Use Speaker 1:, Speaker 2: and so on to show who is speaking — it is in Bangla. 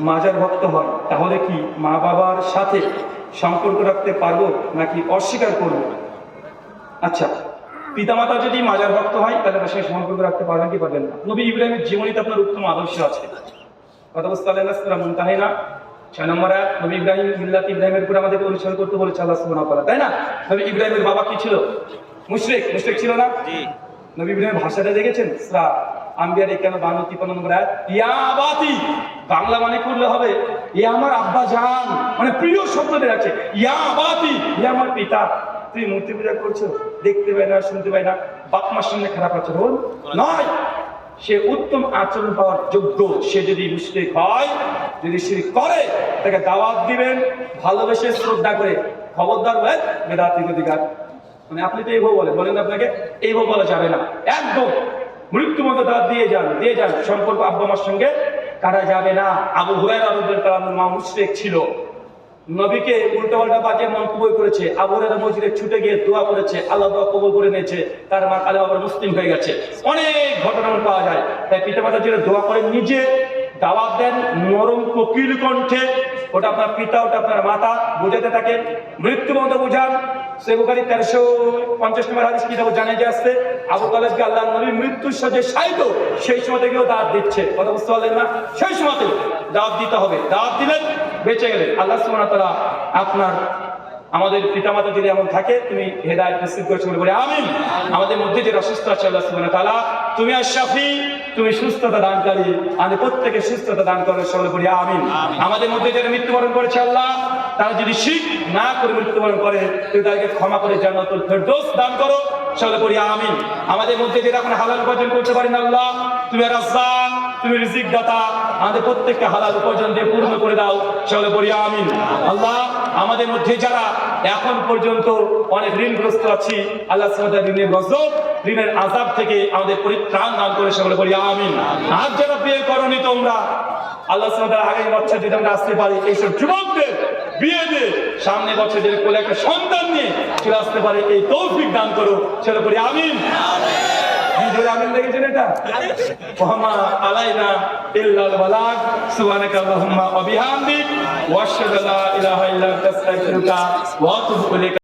Speaker 1: মাজার ভক্ত হয় তাহলে কি মা বাবার সাথে সম্পর্ক রাখতে পারবো নাকি অস্বীকার করবো? আচ্ছা, পিতামাতা যদি মাজার ভক্ত হয় তাহলে তার সঙ্গে সম্পর্ক রাখতে পারবেন কি পারবেন না? নবী ইব্রাহিমের জীবনীতে আপনার উত্তম আদর্শ আছে। কথা বুঝতে পারলেন না? সূরা মুনতাহিনা 6 নম্বর আয়াত। নবী ইব্রাহিম মিল্লাত ইব্রাহিমের উপর আমাদেরকে অনুসরণ করতে বলেছে আল্লাহ সুবহানাহু ওয়া তাআলা, তাই না? নবী ইব্রাহিমের বাবা কি ছিল? মুশরিক ছিল না? নবী ইব্রাহিমের ভাষাটা দেখেছেন? সূরা আম্বিয়ার 51 53 নম্বর আয়াত। ইয়া আবাতি, বাংলা মানে করলে হবে ইয়া আমার আব্বা জান, মানে প্রিয় শব্দটা আছে। ইয়া আবাতি, ইয়া আমার পিতা। তুই মূর্তি পূজা করছো, দেখতে পাই না, শুনতে পাই না, বাপ মার সামনে খারাপ আচরণ নয়। সে উত্তম আচরণ পাওয়ার যোগ্য। সে যদি মুশরিক হয়, যদি শিরক করে, তাকে দাওয়াত দিবেন ভালোবেসে শ্রদ্ধা করে। খবরদার ভাই বেদাতি অধিকার, মানে আপনি তো এইভাবে বলেন আপনাকে এইভাবে বলা যাবে না। একদম মৃত্যু মতো দাঁত দিয়ে যান সম্পর্ক আব্বা মার সঙ্গে কাটা যাবে না। আবু হুরায়রা রাদিয়াল্লাহু তাআলা মা মুশরিক ছিল, নবীকে উল্টাপাল্টা বাজে মন্তব্য করেছে। আবু হুরায়রা মসজিদে ছুটে গিয়ে দোয়া করেছে, আল্লাহ দোয়া কবুল করে নিয়েছে, তার মা কালে আবার মুসলিম হয়ে গেছে। অনেক ঘটনা পাওয়া যায়। তাই পিতামাতা যেটা দোয়া করেন, নিজে দাওয়াত দেন নরম কোকিল কণ্ঠে, ওটা আপনার পিতা, ওটা আপনার মাতা, বোঝাতে থাকে। মৃত্যু মতো বোঝান। সহিহ বুখারী 1350 নম্বর হাদিস কিতাবে জানিয়ে আসছে, আবু তালেবকে আল্লাহর নবী মৃত্যুর শয্যায় শায়িত, সেই সময় থেকেও দাওয়াত দিচ্ছে। কথা বুঝতে পারলেন না? সেই সময় থেকে দাওয়াত দিতে হবে। দাওয়াত দিলেন, বেঁচে গেলেন। আল্লাহ সুবহানাহু ওয়া তাআলা আপনার আমাদের পিতামাতা যদি এমন থাকে, তুমি হেদায়েত নসিব করেছো বলে আমিন। আমাদের মধ্যে যে অসুস্থ আছে, আল্লাহ সুবহানাহু ওয়া তাআলা তুমি আশ-শাফি, তুমি সুস্থতা দানকারী, আমাদের প্রত্যেককে সুস্থতা দান করো, সকলে বলি আমিন। আমাদের মধ্যে যারা মৃত্যুবরণ করেছে, আল্লাহ তারা যদি শিরক না করে মৃত্যুবরণ করে, তুমি তাদেরকে ক্ষমা করে জান্নাতুল ফেরদৌস দান করো, সকলে বলি আমিন। আমাদের মধ্যে যেটা এখন হালাল উপার্জন করতে পারি না, আল্লাহ তুমি রাজ্জাক, তুমি রিজিক দাতা, আমাদের প্রত্যেককে হালাল উপার্জন দিয়ে পূর্ণ করে দাও, সকলে বলি আমিন। আল্লাহ আমাদের মধ্যে যারা এখন পর্যন্ত অনেক ঋণগ্রস্ত আছি, আল্লাহ সুবহানাহু ওয়া তাআলা ঋণের গজব, ঋণের আযাব থেকে আমাদের পরিত্রাণ দান করে, সকলে বলি আমিন। আর যারা বিয়ে করনি তোমরা, আল্লাহ সুবহানাহু ওয়া তাআলা আগামী বছর যদি আমরা আসতে পারি, এইসব যুবকদের বিয়ে দিয়ে সামনে বছর যদি কোলে একটা সন্তান নিয়ে চলে আসতে পারে, এই তৌফিক দান করো, সকলে বলি আমিন। আমিন দেখেছেন এটা? ওয়ামা আলাইনা ইল্লাল বালাগ, সুবহানাকা আল্লাহুম্মা ওয়া বিহামদিক, ওয়া আশহাদু আল্লা ইলাহা ইল্লা আনতা আস্তাগফিরুকা ওয়া আতুবু ইলাইক।